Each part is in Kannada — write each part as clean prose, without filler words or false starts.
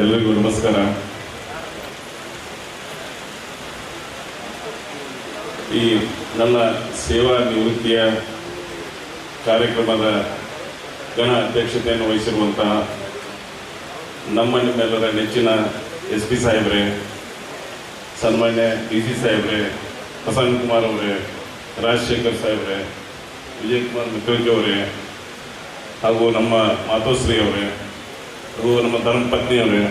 ಎಲ್ಲರಿಗೂ ನಮಸ್ಕಾರ. ಈ ನನ್ನ ಸೇವಾ ನಿವೃತ್ತಿಯ ಕಾರ್ಯಕ್ರಮದ ಗಣ ಅಧ್ಯಕ್ಷತೆಯನ್ನು ವಹಿಸಿರುವಂತಹ ನಮ್ಮ ನಿಮ್ಮೆಲ್ಲರ ನೆಚ್ಚಿನ SP ಸಾಹೇಬ್ರೆ, ಸನ್ಮಾನ್ಯ DC ಸಾಹೇಬ್ರೆ, ಪ್ರಸನ್ನ ಕುಮಾರ್ ಅವರೇ, ರಾಜಶೇಖರ್ ಸಾಹೇಬ್ರೆ, ವಿಜಯಕುಮಾರ್ ಮಿತ್ರಜಿ ಅವರೇ, ಹಾಗೂ ನಮ್ಮ ಮಾತೋಶ್ರೀ ಅವರೇ, ಹಾಗೂ ನಮ್ಮ ಧರ್ಮಪತ್ನಿಯವರೇ,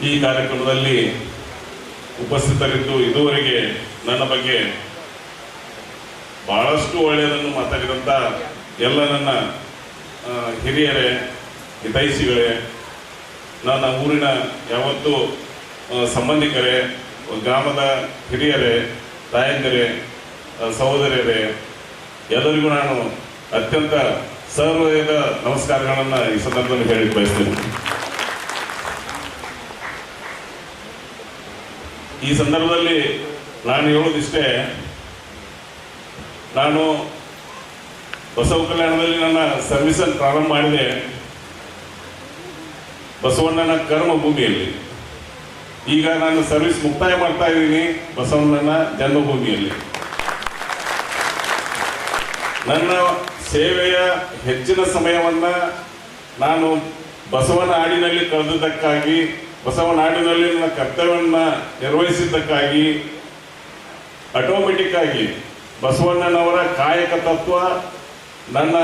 ಈ ಕಾರ್ಯಕ್ರಮದಲ್ಲಿ ಉಪಸ್ಥಿತರಿದ್ದು ಇದುವರೆಗೆ ನನ್ನ ಬಗ್ಗೆ ಬಹಳಷ್ಟು ಒಳ್ಳೆಯದನ್ನು ಮಾತಾಡಿದಂಥ ಎಲ್ಲ ನನ್ನ ಹಿರಿಯರೇ, ಹಿತೈಷಿಗಳೇ, ನನ್ನ ಊರಿನ ಯಾವತ್ತೂ ಸಂಬಂಧಿಕರೇ, ಗ್ರಾಮದ ಹಿರಿಯರೇ, ತಾಯಂದಿರೇ, ಸಹೋದರಿಯರೇ, ಎಲ್ಲರಿಗೂ ನಾನು ಅತ್ಯಂತ ಸರ್ವದ ನಮಸ್ಕಾರಗಳನ್ನು ಈ ಸಂದರ್ಭದಲ್ಲಿ ಹೇಳಿ ಬಯಸ್ತೇನೆ. ಈ ಸಂದರ್ಭದಲ್ಲಿ ನಾನು ಹೇಳೋದಿಷ್ಟೇ, ನಾನು ಬಸವ ಕಲ್ಯಾಣದಲ್ಲಿ ನನ್ನ ಸರ್ವಿಸನ್ನು ಪ್ರಾರಂಭ ಮಾಡಿದೆ ಬಸವಣ್ಣನ ಕರ್ಮ ಭೂಮಿಯಲ್ಲಿ. ಈಗ ನಾನು ಸರ್ವಿಸ್ ಮುಕ್ತಾಯ ಮಾಡ್ತಾ ಇದ್ದೀನಿ ಬಸವಣ್ಣನ ಜನ್ಮಭೂಮಿಯಲ್ಲಿ. ನನ್ನ ಸೇವೆಯ ಹೆಚ್ಚಿನ ಸಮಯವನ್ನ ನಾನು ಬಸವನ ಹಾಡಿನಲ್ಲಿ ಕಳೆದದ್ದಕ್ಕಾಗಿ, ಬಸವನ ಹಾಡಿನಲ್ಲಿ ನನ್ನ ಕರ್ತವ್ಯವನ್ನು ನಿರ್ವಹಿಸಿದ್ದಕ್ಕಾಗಿ ಆಟೋಮೆಟಿಕ್ ಆಗಿ ಬಸವಣ್ಣನವರ ಕಾಯಕ ತತ್ವ ನನ್ನ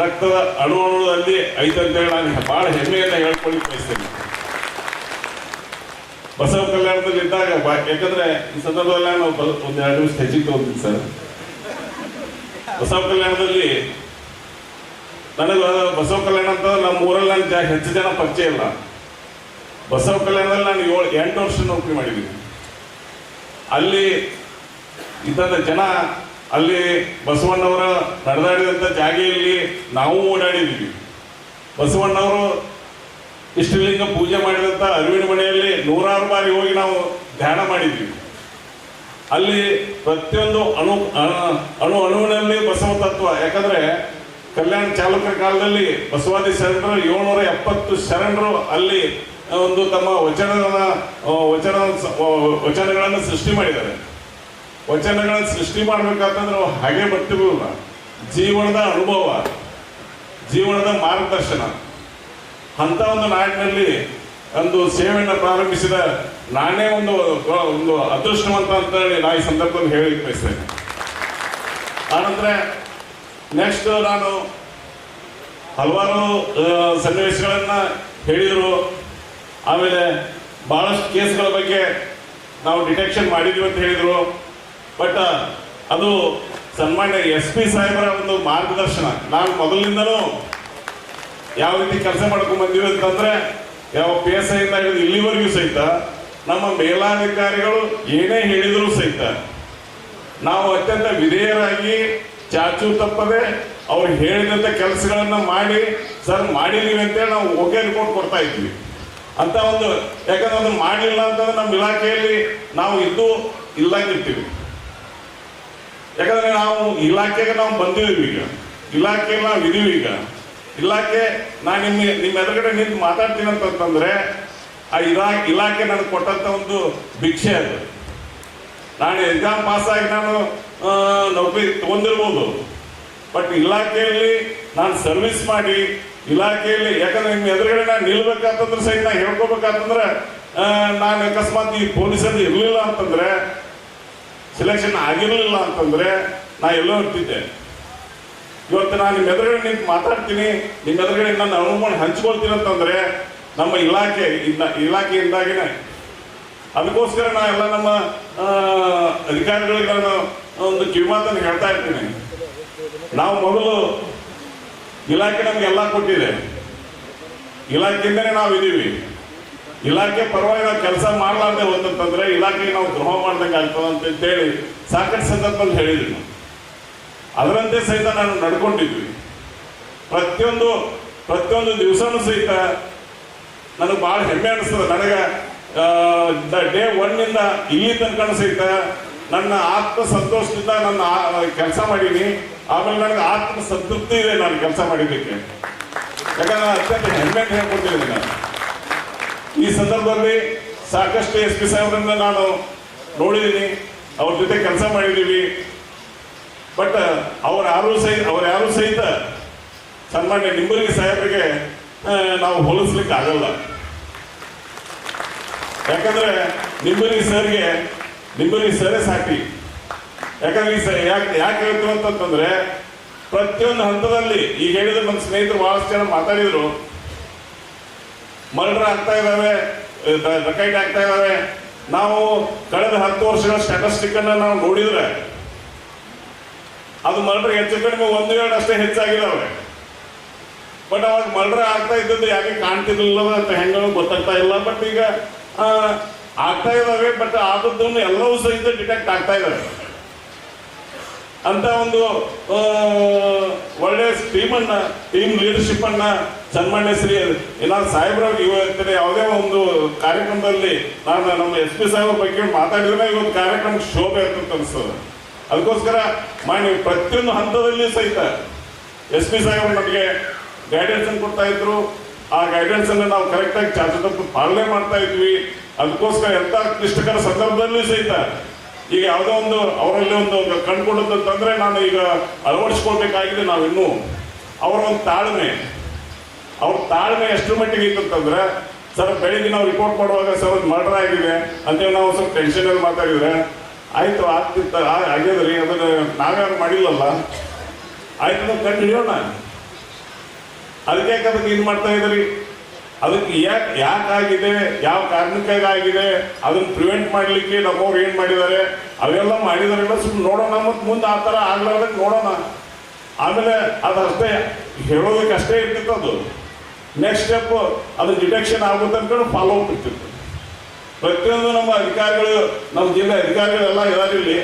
ರಕ್ತದ ಅಣುವಣುದಲ್ಲಿ ಐತಂತೇಳಿ ನಾನು ಬಹಳ ಹೆಮ್ಮೆಯಿಂದ ಹೇಳ್ಕೊಳ್ಳಿಕ್ಕೆ ಬಯಸ್ತೇನೆ. ಬಸವ ಕಲ್ಯಾಣದಲ್ಲಿ ಇದ್ದಾಗ, ಯಾಕಂದ್ರೆ ಈ ಸಂದರ್ಭದಲ್ಲಿ ನಾನು ಒಂದೆರಡು ನಿಮಿಷ ಹೆಚ್ಚಿಗೆ ತಗೋತೀನಿ ಸರ್. ಬಸವ ಕಲ್ಯಾಣದಲ್ಲಿ ನನಗೆ ಬಸವ ಕಲ್ಯಾಣ ಅಂತ ನಮ್ಮ ಊರಲ್ಲಿ ನನಗೆ ಹೆಚ್ಚು ಜನ ಪರಿಚಯ ಇಲ್ಲ. ಬಸವ ಕಲ್ಯಾಣದಲ್ಲಿ ನಾನು 8 ವರ್ಷ ನೌಕರಿ ಮಾಡಿದ್ದೀನಿ. ಅಲ್ಲಿ ಇದ್ದಂಥ ಜನ, ಅಲ್ಲಿ ಬಸವಣ್ಣವರ ನಡೆದಾಡಿದಂಥ ಜಾಗೆಯಲ್ಲಿ ನಾವು ಓಡಾಡಿದ್ದೀವಿ. ಬಸವಣ್ಣವರು ಇಷ್ಟಲಿಂಗ ಪೂಜೆ ಮಾಡಿದಂಥ ಅರಿವಿನ ಮನೆಯಲ್ಲಿ 100 ಬಾರಿ ಹೋಗಿ ನಾವು ಧ್ಯಾನ ಮಾಡಿದ್ವಿ. ಅಲ್ಲಿ ಪ್ರತಿಯೊಂದು ಅಣುವಿನಲ್ಲಿ ಬಸವ ತತ್ವ. ಯಾಕಂದ್ರೆ ಕಲ್ಯಾಣ ಚಾಲುಕ್ಯರ ಕಾಲದಲ್ಲಿ ಬಸವಾದಿ ಶರಣರು 770 ಶರಣರು ಅಲ್ಲಿ ಒಂದು ತಮ್ಮ ವಚನಗಳನ್ನು ಸೃಷ್ಟಿ ಮಾಡಿದ್ದಾರೆ. ವಚನಗಳನ್ನು ಸೃಷ್ಟಿ ಮಾಡ್ಬೇಕಂತಂದ್ರೆ ಹಾಗೆ ಬರ್ತಿರಲಿಲ್ಲ. ಜೀವನದ ಅನುಭವ, ಜೀವನದ ಮಾರ್ಗದರ್ಶನ, ಅಂತ ಒಂದು ನಾಡಿನಲ್ಲಿ ಒಂದು ಸೇವೆಯನ್ನು ಪ್ರಾರಂಭಿಸಿದ ನಾನೇ ಒಂದು ಅದೃಷ್ಟವಂತ ಅಂತ ಹೇಳಿ ನಾ ಈ ಸಂದರ್ಭದಲ್ಲಿ ಹೇಳಿ ಬಯಸ್ತೇನೆ. ಆನಂತರ ನೆಕ್ಸ್ಟ್ ನಾನು ಹಲವಾರು ಸನ್ನಿವೇಶಗಳನ್ನ ಹೇಳಿದರು. ಆಮೇಲೆ ಬಹಳಷ್ಟು ಕೇಸ್ಗಳ ಬಗ್ಗೆ ನಾವು ಡಿಟೆಕ್ಷನ್ ಮಾಡಿದ್ವಿ ಅಂತ ಹೇಳಿದರು. ಬಟ್ ಅದು ಸನ್ಮಾನ್ಯ SP ಸಾಹೇಬರ ಒಂದು ಮಾರ್ಗದರ್ಶನ. ನಾನು ಮೊದಲಿನಿಂದನೂ ಯಾವ ರೀತಿ ಕೆಲಸ ಮಾಡ್ಕೊಂಡು ಬಂದೀವಿ ಅಂತಂದ್ರೆ, ಯಾವ PSI ಇಂದ ಹಿಡಿದು ಇಲ್ಲಿವರೆಗೂ ಸಹಿತ ನಮ್ಮ ಮೇಲಾಧಿಕಾರಿಗಳು ಏನೇ ಹೇಳಿದರೂ ಸಹಿತ ನಾವು ಅತ್ಯಂತ ವಿಧೇಯರಾಗಿ, ಚಾಚು ತಪ್ಪದೆ ಅವ್ರು ಹೇಳಿದಂಥ ಕೆಲಸಗಳನ್ನ ಮಾಡಿ, ಸರ್ ಮಾಡಿದೀವಿ ಅಂತೇಳಿ ನಾವು ಓಕೆ ರಿಪೋರ್ಟ್ ಕೊಡ್ತಾ ಇದ್ವಿ ಅಂತ ಒಂದು. ಯಾಕಂದ್ರೆ ಅದನ್ನು ಮಾಡಲಿಲ್ಲ ಅಂತಂದ್ರೆ ನಮ್ಮ ಇಲಾಖೆಯಲ್ಲಿ ನಾವು ಇಲ್ಲಂಗಿರ್ತೀವಿ. ಯಾಕಂದ್ರೆ ನಾವು ಇಲಾಖೆಗೆ ನಾವು ಬಂದಿದ್ದೀವಿ. ಈಗ ಇಲಾಖೆಯಲ್ಲಿ ನಾವು ಇದೀವಿ. ಈಗ ಇಲಾಖೆ, ನಾನು ನಿಮ್ಮ ಎದುರುಗಡೆ ನಿಂತು ಮಾತಾಡ್ತೀನಿ ಅಂತಂದ್ರೆ ಆ ಇಲಾಖೆ ನನಗೆ ಕೊಟ್ಟಂತ ಒಂದು ಭಿಕ್ಷೆ ಅದು. ನಾನು ಎಕ್ಸಾಮ್ ಪಾಸ್ ಆಗಿ ನಾನು ನೌಕರಿ ತಗೊಂಡಿರ್ಬೋದು, ಬಟ್ ಇಲಾಖೆಯಲ್ಲಿ ನಾನು ಸರ್ವಿಸ್ ಮಾಡಿ ಇಲಾಖೆಯಲ್ಲಿ, ಯಾಕಂದ್ರೆ ನಿಮ್ಮ ಎದುರುಗಡೆ ನಾನು ನಿಲ್ಬೇಕಂತಂದ್ರೆ ಸಹಿತ ನಾನು ಹೇಳ್ಕೋಬೇಕಂತಂದ್ರೆ, ನಾನು ಅಕಸ್ಮಾತ್ ಈ ಪೊಲೀಸಲ್ಲಿ ಇರಲಿಲ್ಲ ಅಂತಂದ್ರೆ, ಸೆಲೆಕ್ಷನ್ ಆಗಿರಲಿಲ್ಲ ಅಂತಂದ್ರೆ ನಾ ಎಲ್ಲೋ ಇರ್ತಿದ್ದೆ. ಇವತ್ತು ನಾನು ನಿಮ್ಮ ಎದುರುಗಡೆ ನಿಂತು ಮಾತಾಡ್ತೀನಿ, ನಿಮ್ಮ ಎದುರುಗಡೆ ನನ್ನ ಅನುಭವ ಹಂಚ್ಕೊಳ್ತೀನಿ ಅಂತಂದ್ರೆ ನಮ್ಮ ಇಲಾಖೆಯಿಂದಾಗಿನೇ. ಅದಕ್ಕೋಸ್ಕರ ನಾ ಎಲ್ಲ ನಮ್ಮ ಅಧಿಕಾರಿಗಳಿಗೆ ನಾನು ಒಂದು ಕಿವಿಮಾತನ್ನು ಹೇಳ್ತಾ ಇರ್ತೀನಿ. ನಾವು ಮೊದಲು ಇಲಾಖೆ ನಮ್ಗೆಲ್ಲ ಕೊಟ್ಟಿದೆ, ಇಲಾಖೆಯಿಂದನೇ ನಾವು ಇದೀವಿ. ಇಲಾಖೆ ಪರವಾಗಿ ನಾವು ಕೆಲಸ ಮಾಡಲಾರ್ದೆ ಹೋದಂತಂದ್ರೆ ಇಲಾಖೆಗೆ ನಾವು ದ್ರೋಹ ಮಾಡ್ದಂಗೆ ಆಗ್ತದೆ ಅಂತೇಳಿ ಸಾಕಷ್ಟು ಸಂದರ್ಭದಲ್ಲಿ ಹೇಳಿದ್ವಿ. ಅದರಂತೆ ಸಹಿತ ನಾನು ನಡ್ಕೊಂಡಿದ್ವಿ. ಪ್ರತಿಯೊಂದು ದಿವಸನೂ ಸಹಿತ ನನಗೆ ಭಾಳ ಹೆಮ್ಮೆ ಅನಿಸ್ತದೆ. ನನಗೆ ಡೇ 1 ನಿಂದ ಇಲ್ಲಿ ತನಕ ಸಹಿತ ನನ್ನ ಆತ್ಮ ಸಂತೋಷದಿಂದ ನನ್ನ ಕೆಲಸ ಮಾಡೀನಿ. ಆಮೇಲೆ ನನಗೆ ಆತ್ಮ ಸಂತೃಪ್ತಿ ಇದೆ ನಾನು ಕೆಲಸ ಮಾಡಿದ್ದಕ್ಕೆ. ಯಾಕಂದ್ರೆ ಅತ್ಯಂತ ಹೆಮ್ಮೆ ಹೇಳ್ಕೊಟ್ಟಿದ್ದೀನಿ ನಾನು. ಈ ಸಂದರ್ಭದಲ್ಲಿ ಸಾಕಷ್ಟು ಎಸ್ ಪಿ ಸಾಹೇಬ್ರನ್ನ ನಾನು ನೋಡಿದ್ದೀನಿ, ಅವ್ರ ಜೊತೆ ಕೆಲಸ ಮಾಡಿದ್ದೀವಿ. ಬಟ್ ಅವ್ರ ಯಾರು ಸಹಿತ ಸನ್ಮಾನ್ಯ ನಿಂಬುರ್ಗಿ ಸಾಹೇಬರಿಗೆ ನಾವು ಹೋಲಿಸ್ಲಿಕ್ಕೆ ಆಗಲ್ಲ. ಯಾಕಂದ್ರೆ ನಿಂಬುರ್ಗಿ ಸರೇ ಸಾಟಿ. ಯಾಕಂದ್ರೆ ಯಾಕೆ ಹೇಳ್ತೀವಿ ಅಂತಂದ್ರೆ ಪ್ರತಿಯೊಂದು ಹಂತದಲ್ಲಿ ಈಗ ಹೇಳಿದ್ರೆ ನಮ್ಮ ಸ್ನೇಹಿತರು ಬಹಳಷ್ಟು ಜನ ಮಾತಾಡಿದ್ರು, ಮರ್ಡರ್ ಆಗ್ತಾ ಇದ್ದಾವೆ, ಡಕೈಟ್ ಆಗ್ತಾ ಇದ್ದಾವೆ. ನಾವು ಕಳೆದ 10 ವರ್ಷಗಳ ಸ್ಟ್ಯಾಟಿಸ್ಟಿಕ್ ಅನ್ನ ನಾವು ನೋಡಿದ್ರೆ ಅದು ಮರ್ಡರ್ ಹೆಚ್ಚು ಕಡಿಮೆ 1-2 ಅಷ್ಟೇ ಹೆಚ್ಚಾಗಿದ್ದಾವೆ. ಬಟ್ ಅವಾಗ ಮರ್ಡರ್ ಆಗ್ತಾ ಇದ್ದದ್ದು ಯಾಕೆ ಕಾಣ್ತಿರ್ಲಿಲ್ಲ ಅಂತ ಹೆಂಗ ಗೊತ್ತಾಗ್ತಾ ಇಲ್ಲ. ಬಟ್ ಈಗ ಆಗ್ತಾ ಇದ್ದಾವೆ, ಬಟ್ ಆದದ್ದನ್ನು ಎಲ್ಲವೂ ಸಹಿತ ಡಿಟೆಕ್ಟ್ ಆಗ್ತಾ ಇದ್ದಾವೆ ಅಂತ ಒಂದು ಒಳ್ಳೆ ಟೀಮ್ ಲೀಡರ್ಶಿಪ್ ಅನ್ನ ಸನ್ಮಾನ್ಯ ಶ್ರೀ ಸಾಹೇಬ್ರ ಇವತ್ತಿನ ಯಾವುದೇ ಒಂದು ಕಾರ್ಯಕ್ರಮದಲ್ಲಿ ನಾನು ನಮ್ಮ ಎಸ್ ಪಿ ಸಾಹೇಬ್ರ ಬಗ್ಗೆ ಮಾತಾಡಿದ್ರೆ ಇವತ್ತು ಕಾರ್ಯಕ್ರಮಕ್ಕೆ ಶೋಭೆ ಇರ್ತಂತ ಅನಿಸ್ತದೆ. ಅದಕ್ಕೋಸ್ಕರ ನೀವು ಪ್ರತಿಯೊಂದು ಹಂತದಲ್ಲಿ ಸಹಿತ ಎಸ್ ಪಿ ಸಾಹೇಬ್ರು ನಮಗೆ ಗೈಡೆನ್ಸ್ ಅನ್ನು ಕೊಡ್ತಾ ಇದ್ರು. ಆ ಗೈಡೆನ್ಸ್ ಅನ್ನು ನಾವು ಕರೆಕ್ಟಾಗಿ ಚಾಚು ಪಾಲನೆ ಮಾಡ್ತಾ ಇದ್ವಿ. ಅದಕ್ಕೋಸ್ಕರ ಎಂತ ಕ್ಲಿಷ್ಟಕರ ಸಂದರ್ಭದಲ್ಲೂ ಸಹಿತ ಈಗ ಯಾವುದೋ ಒಂದು ಅವರಲ್ಲಿ ಒಂದು ಕಂಡುಕೊಡುತ್ತಂತಂದ್ರೆ ನಾನು ಈಗ ಅಳವಡಿಸ್ಕೊಳ್ಬೇಕಾಗಿದೆ. ನಾವಿನ್ನೂ ಅವರ ಒಂದು ತಾಳ್ಮೆ ಎಷ್ಟು ಮಟ್ಟಿಗೆ ಇತ್ತಂತಂದ್ರೆ, ಸರ್ ಬೆಳಿಗ್ಗೆ ನಾವು ರಿಪೋರ್ಟ್ ಮಾಡುವಾಗ ಸರ್ ಒಂದು ಮರ್ಡರ್ ಆಗಿದೆ ಅಂತೇಳಿ ನಾವು ಸ್ವಲ್ಪ ಟೆನ್ಷನಲ್ಲಿ ಮಾತಾಡಿದ್ರೆ, ಆಯ್ತು ಆಗ್ಯದ್ರಿ, ಅದನ್ನು ನಾವ್ಯಾರು ಮಾಡಿಲ್ಲಲ್ಲ, ಆಯ್ತು ನಾವು ಕಂಡು ಹಿಡಿಯೋಣ. ಅದಕ್ಕೆ ಇದು ಮಾಡ್ತಾ ಇದ್ರಿ, ಅದಕ್ಕೆ ಯಾಕಾಗಿದೆ, ಯಾವ ಕಾರಣಕ್ಕಾಗಿದೆ, ಅದನ್ನು ಪ್ರಿವೆಂಟ್ ಮಾಡಲಿಕ್ಕೆ ನಮ್ಮವ್ರು ಏನು ಮಾಡಿದ್ದಾರೆ ಅವೆಲ್ಲ ಮಾಡಿದಾರೆಲ್ಲ ಸುಮ್ಮನೆ ನೋಡೋಣ. ಮತ್ತು ಮುಂದೆ ಆ ಥರ ಆಗ್ಲಾರ್ದಂಗೆ ನೋಡೋಣ. ಆಮೇಲೆ ಅದಷ್ಟೇ ಹೇಳೋದಕ್ಕೆ ಅಷ್ಟೇ ಇರ್ತಿತ್ತು. ಅದು ನೆಕ್ಸ್ಟ್ ಸ್ಟೆಪ್ ಅದು ಡಿಟೆಕ್ಷನ್ ಆಗುತ್ತೆ ಅನ್ಕೊಂಡು ಫಾಲೋ ಅಪ್ ಇರ್ತಿತ್ತು. ಪ್ರತಿಯೊಂದು ನಮ್ಮ ಅಧಿಕಾರಿಗಳು, ನಮ್ಮ ಜಿಲ್ಲೆ ಅಧಿಕಾರಿಗಳೆಲ್ಲ ಇದಾರಿಲ್ಲಿ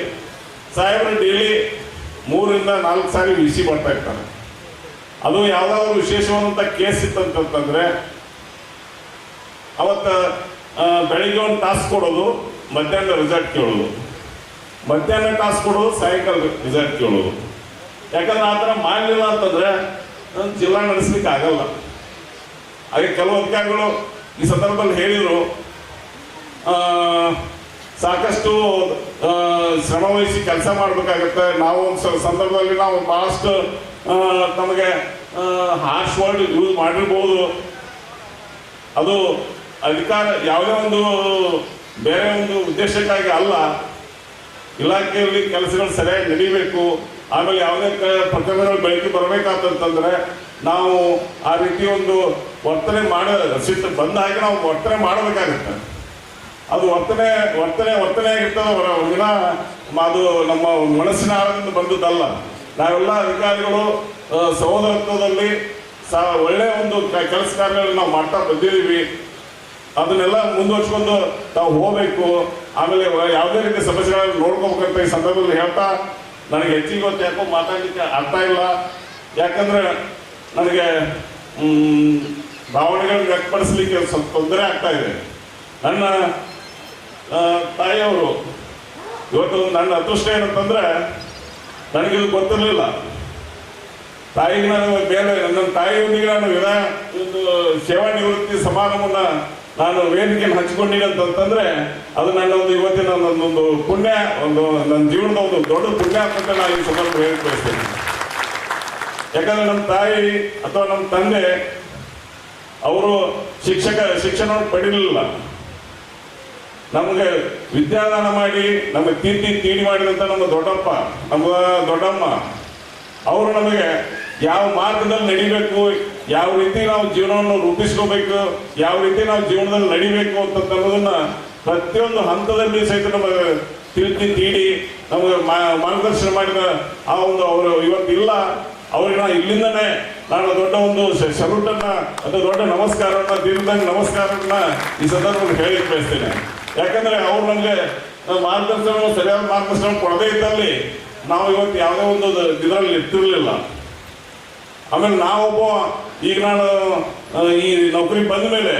ಸಾಹೇಬ್ರು ಡೈಲಿ 3-4 ಸಾರಿ ವಿಸಿ ಬರ್ತಾ ಇರ್ತಾರೆ. ಅದು ಯಾವುದಾದ್ರು ವಿಶೇಷವಾದಂಥ ಕೇಸ್ ಇತ್ತಂತಂದ್ರೆ ಅವತ್ತು ಬೆಳಿಗ್ಗೆ ಒಂದು ಟಾಸ್ಕ್ ಕೊಡೋದು, ಮಧ್ಯಾಹ್ನ ರಿಸಲ್ಟ್ ಕೇಳೋದು, ಮಧ್ಯಾಹ್ನ ಟಾಸ್ಕ್ ಕೊಡೋದು, ಸಾಯಂಕಾಲ ರಿಸಲ್ಟ್ ಕೇಳೋದು. ಯಾಕಂದ್ರೆ ಆ ಥರ ಮಾಡಲಿಲ್ಲ ಅಂತಂದ್ರೆ ಜಿಲ್ಲಾ ನಡೆಸ್ಲಿಕ್ಕೆ ಆಗಲ್ಲ. ಹಾಗೆ ಕೆಲವು ಅಧಿಕಾರಿಗಳು ಈ ಸಂದರ್ಭದಲ್ಲಿ ಹೇಳಿದರು, ಸಾಕಷ್ಟು ಶ್ರಮ ವಹಿಸಿ ಕೆಲಸ ಮಾಡಬೇಕಾಗತ್ತೆ. ನಾವು ಒಂದು ಸಂದರ್ಭದಲ್ಲಿ ನಾವು ಭಾಳಷ್ಟು ನಮಗೆ ಹಾರ್ಶ್ ವರ್ಡ್ ಯೂಸ್ ಮಾಡಿರ್ಬೋದು. ಅದು ಅಧಿಕಾರ ಯಾವುದೇ ಒಂದು ಬೇರೆ ಒಂದು ಉದ್ದೇಶಕ್ಕಾಗಿ ಅಲ್ಲ. ಇಲಾಖೆಯಲ್ಲಿ ಕೆಲಸಗಳು ಸರಿಯಾಗಿ ನಡೀಬೇಕು. ಆಮೇಲೆ ಯಾವುದೇ ಪ್ರಕರಣಗಳು ಬೆಳಕಿಗೆ ಬರಬೇಕಾತಂತಂದ್ರೆ ನಾವು ಆ ರೀತಿ ಒಂದು ವರ್ತನೆ ಸಿಟ್ಟು ಬಂದ ಹಾಗೆ ನಾವು ವರ್ತನೆ ಮಾಡಬೇಕಾಗುತ್ತೆ. ಅದು ವರ್ತನೆ ಆಗಿರ್ತದೆ ವಿನ ಅದು ನಮ್ಮ ಮನಸ್ಸಿನ ಆಳದಿಂದ ಬಂದದ್ದಲ್ಲ. ನಾವೆಲ್ಲ ಅಧಿಕಾರಿಗಳು ಸಹೋದರತ್ವದಲ್ಲಿ ಒಳ್ಳೆ ಒಂದು ಕೆಲಸ ಕಾರ್ಯಗಳನ್ನು ನಾವು ಮಾಡ್ತಾ ಬಂದಿದ್ದೀವಿ. ಅದನ್ನೆಲ್ಲ ಮುಂದುವರ್ಸ್ಕೊಂಡು ನಾವು ಹೋಗಬೇಕು. ಆಮೇಲೆ ಯಾವುದೇ ರೀತಿ ಸಮಸ್ಯೆಗಳನ್ನು ನೋಡ್ಕೋಬೇಕಂತ ಈ ಸಂದರ್ಭದಲ್ಲಿ ಹೇಳ್ತಾ, ನನಗೆ ಹೆಚ್ಚಿಗೆ ಹೊತ್ತು ಯಾಕೋ ಮಾತಾಡಲಿಕ್ಕೆ ಅರ್ಥ ಇಲ್ಲ. ಯಾಕಂದ್ರೆ ನನಗೆ ಭಾವನೆಗಳನ್ನು ವ್ಯಕ್ತಪಡಿಸ್ಲಿಕ್ಕೆ ಸ್ವಲ್ಪ ತೊಂದರೆ ಆಗ್ತಾ ಇದೆ. ನನ್ನ ತಾಯಿಯವರು ಇವತ್ತು ನನ್ನ ಅದೃಷ್ಟ ಏನಂತಂದ್ರೆ, ನನಗಿದು ಗೊತ್ತಿರಲಿಲ್ಲ. ತಾಯಿಗೆ ನಾನು ಬೇರೆ ನನ್ನ ತಾಯಿಯೊಂದಿಗೆ ನಾನು ಒಂದು ಸೇವಾ ನಿವೃತ್ತಿ ಸಮಾರಂಭವನ್ನು ನಾನು ವೇದಿಕೆಯನ್ನು ಹಂಚಿಕೊಂಡಿನಿ ಅಂತಂದ್ರೆ ಅದು ನನ್ನ ಒಂದು ಇವತ್ತಿನ ನನ್ನೊಂದು ಪುಣ್ಯ, ನನ್ನ ಜೀವನದ ಒಂದು ದೊಡ್ಡ ಪುಣ್ಯ ಅಂತ ನಾನು ಈ ಸಂದರ್ಭ ಹೇಳಿ ಬಯಸ್ತೇನೆ. ಯಾಕಂದ್ರೆ ನಮ್ಮ ತಾಯಿ ಅಥವಾ ನಮ್ಮ ತಂದೆ ಅವರು ಶಿಕ್ಷಣವನ್ನು ಪಡೀಲಿಲ್ಲ. ನಮಗೆ ವಿದ್ಯಾದಾನ ಮಾಡಿ ನಮಗೆ ತೀಡಿ ಮಾಡಿದಂಥ ನಮ್ಮ ದೊಡ್ಡಮ್ಮ ಅವರು ನಮಗೆ ಯಾವ ಮಾರ್ಗದಲ್ಲಿ ನಡಿಬೇಕು, ಯಾವ ರೀತಿ ನಾವು ಜೀವನವನ್ನು ರೂಪಿಸ್ಕೋಬೇಕು, ಯಾವ ರೀತಿ ನಾವು ಜೀವನದಲ್ಲಿ ನಡಿಬೇಕು ಅನ್ನೋದನ್ನ ಪ್ರತಿಯೊಂದು ಹಂತದಲ್ಲಿ ಸಹಿತ ನಮಗೆ ತೀಡಿ ನಮಗೆ ಮಾರ್ಗದರ್ಶನ ಮಾಡಿದ ಆ ಒಂದು ಅವರು ಇವತ್ತಿಲ್ಲ. ಅವ್ರಿಗೆ ಇಲ್ಲಿಂದನೇ ನಾನು ದೊಡ್ಡ ಒಂದು ಸಲ್ಯೂಟನ್ನ ಅಥವಾ ದೊಡ್ಡ ನಮಸ್ಕಾರವನ್ನ ದೀರ್ಘ ನಮಸ್ಕಾರವನ್ನ ಈ ಸಂದರ್ಭದಲ್ಲಿ ಹೇಳಿ ಬಯಸ್ತೇನೆ. ಯಾಕಂದ್ರೆ ಅವ್ರು ನಮಗೆ ಮಾರ್ಗದರ್ಶನ ಸರಿಯಾದ ಮಾರ್ಗದರ್ಶನ ಕೊಡದೇ ಇದ್ದಲ್ಲಿ ನಾವು ಇವತ್ತು ಯಾವುದೇ ಒಂದು ಇದರಲ್ಲಿ ಇರ್ತಿರ್ಲಿಲ್ಲ. ಆಮೇಲೆ ನಾವೊಬ್ಬ ಈಗ ನಾನು ಈ ನೌಕರಿ ಬಂದ ಮೇಲೆ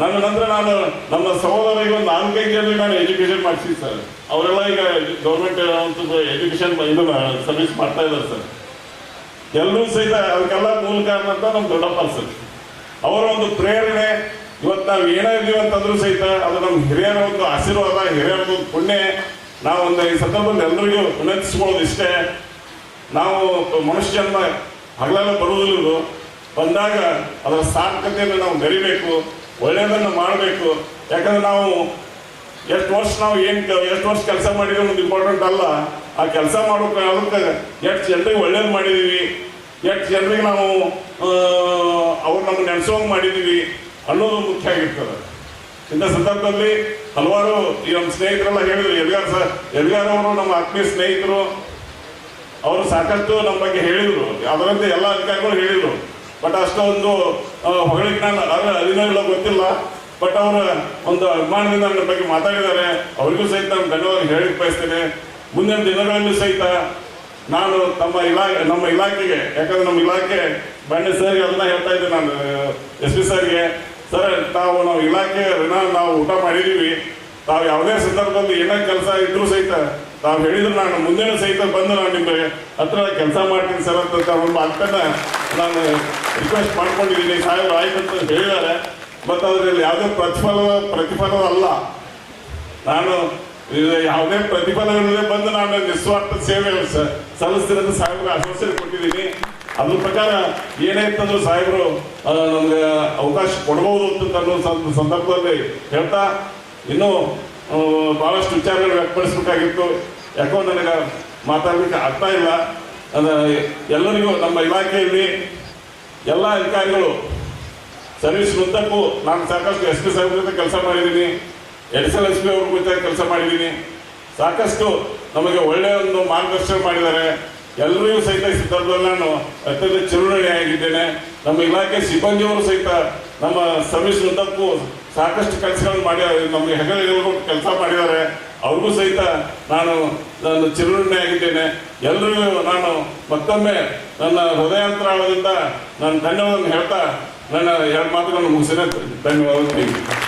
ನನ್ನ ನಂತರ ನಾನು ನಮ್ಮ ಸಹೋದರಿಗೆ ಒಂದು 4-5 ಜನರಿಗೆ ನಾನು ಎಜುಕೇಶನ್ ಮಾಡಿಸಿ ಸರ್. ಅವರೆಲ್ಲ ಈಗ ಗೌರ್ಮೆಂಟ್ ಎಜುಕೇಶನ್ ಸರ್ವಿಸ್ ಮಾಡ್ತಾ ಇದ್ದಾರೆ ಸರ್. ಎಲ್ಲರೂ ಸಹಿತ ಅದಕ್ಕೆಲ್ಲ ಮೂಲ ಕಾರಣ ಅಂತ ನಮ್ಮ ದೊಡ್ಡಪ್ಪ ಸರ್. ಅವರ ಒಂದು ಪ್ರೇರಣೆ ಇವತ್ತು ನಾವು ಏನೇ ಇದೀವಿ ಅಂತಂದ್ರೂ ಸಹಿತ ಅದು ನಮ್ಮ ಹಿರಿಯರ ಒಂದು ಆಶೀರ್ವಾದ, ಹಿರಿಯರ ಒಂದು ಪುಣ್ಯ. ನಾವೊಂದು ಈ ಸಂದರ್ಭದಲ್ಲಿ ಎಲ್ಲರಿಗೂ ವಿನಂತಿಸ್ಕೊಳ್ಳೋದು ಇಷ್ಟೇ, ನಾವು ಮನುಷ್ಯ ಜನ್ಮ ಹಗಲೆಲ್ಲ ಬರುವುದಿಲ್ಲ, ಬಂದಾಗ ಅದರ ಸಾರ್ಥಕತೆಯನ್ನು ನಾವು ಮೆರಿಬೇಕು, ಒಳ್ಳೆಯದನ್ನು ಮಾಡಬೇಕು. ಯಾಕಂದ್ರೆ ನಾವು ಎಷ್ಟು ವರ್ಷ ಕೆಲಸ ಮಾಡಿದ್ರೆ ಒಂದು ಇಂಪಾರ್ಟೆಂಟ್ ಅಲ್ಲ, ಆ ಕೆಲಸ ಮಾಡೋಕೆ ಅದಕ್ಕೆ ಎಷ್ಟು ಜನರಿಗೆ ಒಳ್ಳೇದು ಮಾಡಿದ್ದೀವಿ, ಎಷ್ಟು ಜನರಿಗೆ ನಾವು ಅವ್ರು ನಮ್ಗೆ ನೆನೆಸೋಂಗೆ ಮಾಡಿದ್ದೀವಿ ಅನ್ನೋದು ಮುಖ್ಯ ಆಗಿರ್ತದೆ. ಇಂಥ ಸಂದರ್ಭದಲ್ಲಿ ಹಲವಾರು ಈ ನಮ್ಮ ಸ್ನೇಹಿತರೆಲ್ಲ ಹೇಳಿದ್ರು, ಎಲ್ಗಾರ್ ಅವರು ನಮ್ಮ ಆತ್ಮೀಯ ಸ್ನೇಹಿತರು, ಅವರು ಸಾಕಷ್ಟು ನಮ್ಮ ಬಗ್ಗೆ ಹೇಳಿದರು, ಅದರಂತೆ ಎಲ್ಲ ಅಧಿಕಾರಿಗಳು ಹೇಳಿದರು. ಬಟ್ ಅಷ್ಟೊಂದು ಹೊಗಳಿಕೆ ನಾನು ಅದಿನೋ ಗೊತ್ತಿಲ್ಲ, ಬಟ್ ಅವರ ಒಂದು ಅಭಿಮಾನದಿಂದ ನನ್ನ ಬಗ್ಗೆ ಮಾತಾಡಿದ್ದಾರೆ. ಅವರಿಗೂ ಸಹಿತ ನಾನು ಧನ್ಯವಾದ ಹೇಳಿ ಬಯಸ್ತೇನೆ. ಮುಂದಿನ ದಿನಗಳಲ್ಲೂ ಸಹಿತ ನಾನು ನಮ್ಮ ಇಲಾಖೆಗೆ, ಯಾಕಂದ್ರೆ ನಮ್ಮ ಇಲಾಖೆ ಬಂಡೆ ಸರ್ಗೆ ಅದನ್ನ ಹೇಳ್ತಾ ಇದ್ದೆ ನಾನು, SP ಸರ್ಗೆ, ಸರ್ ನಾವು ಇಲಾಖೆ ನಾವು ಊಟ ಮಾಡಿದ್ದೀವಿ, ತಾವು ಯಾವುದೇ ಸಂದರ್ಭದಲ್ಲಿ ಏನೋ ಕೆಲಸ ಇದ್ರೂ ಸಹಿತ ತಾವು ಹೇಳಿದ್ರು ನಾನು ಮುಂದಿನ ಸಹಿತ ಬಂದು ನಾನು ನಿಮಗೆ ಹತ್ರ ಕೆಲಸ ಮಾಡ್ತೀನಿ ಸರ್ ಅಂತ ಒಂದು ಮಾತನ್ನ ನಾನು ರಿಕ್ವೆಸ್ಟ್ ಮಾಡ್ಕೊಂಡಿದ್ದೀನಿ. ಸಾಹೇಬರು ಆಯ್ತು ಅಂತ ಹೇಳಿದ್ದಾರೆ. ಮತ್ತು ಅದರಲ್ಲಿ ಯಾವುದೇ ಪ್ರತಿಫಲ ಅಲ್ಲ, ನಾನು ಯಾವುದೇ ಪ್ರತಿಫಲವಿಲ್ಲದೆ ಬಂದು ನಾನು ನಿಸ್ವಾರ್ಥ ಸೇವೆ ಸಲ್ಲಿಸ್ತಿರೋದು ಸಾಹೇಬರು ಆಶ್ವಾಸನೆ ಕೊಟ್ಟಿದ್ದೀನಿ. ಅದ್ರ ಪ್ರಕಾರ ಏನಾಯ್ತಂದ್ರೂ ಸಾಹೇಬರು ನಮ್ಗೆ ಅವಕಾಶ ಕೊಡ್ಬೋದು ಅಂತ ಅನ್ನೋ ಸಂದರ್ಭದಲ್ಲಿ ಹೇಳ್ತಾ, ಇನ್ನೂ ಭಾಳಷ್ಟು ವಿಚಾರಗಳು ವ್ಯಕ್ತಪಡಿಸ್ಬೇಕಾಗಿತ್ತು. ಯಾಕೋ ನನಗೆ ಮಾತಾಡ್ಲಿಕ್ಕೆ ಆಗ್ತಾ ಇಲ್ಲ. ಎಲ್ಲರಿಗೂ ನಮ್ಮ ಇಲಾಖೆಯಲ್ಲಿ ಎಲ್ಲ ಅಧಿಕಾರಿಗಳು ಸರ್ವಿಸ್ ಉದ್ದಕ್ಕೂ ನಾನು ಸಾಕಷ್ಟು SP ಸಾಹೇಬ್ರ ಜೊತೆ ಕೆಲಸ ಮಾಡಿದ್ದೀನಿ, Additional SP ಅವ್ರ ಜೊತೆ ಕೆಲಸ ಮಾಡಿದ್ದೀನಿ. ಸಾಕಷ್ಟು ನಮಗೆ ಒಳ್ಳೆಯ ಒಂದು ಮಾರ್ಗದರ್ಶನ ಮಾಡಿದ್ದಾರೆ. ಎಲ್ಲರಿಗೂ ಸಹಿತ ಈ ಸಂದರ್ಭದಲ್ಲಿ ನಾನು ಅತ್ಯಂತ ಚಿರುಣಿ ಆಗಿದ್ದೇನೆ. ನಮ್ಮ ಇಲಾಖೆ ಸಿಬ್ಬಂದಿಯವರು ಸಹಿತ ನಮ್ಮ ಸರ್ವಿಸ್ ಉದ್ದಕ್ಕೂ ಸಾಕಷ್ಟು ಕೆಲಸಗಳನ್ನು ಮಾಡಿ ನಮಗೆ ಹೆಗಲು ಕೆಲಸ ಮಾಡಿದ್ದಾರೆ. ಅವ್ರಿಗೂ ಸಹಿತ ನಾನು ಚಿರುಣಿ ಆಗಿದ್ದೇನೆ. ಎಲ್ಲರಿಗೂ ನಾನು ಮತ್ತೊಮ್ಮೆ ನನ್ನ ಹೃದಯಾಂತರಾಳದಿಂದ ನಾನು ಧನ್ಯವಾದ ಹೇಳ್ತಾ ನನ್ನ ಎರಡು ಮಾತುಗಳನ್ನು ಮುಗಿಸಿದ ಧನ್ಯವಾದ.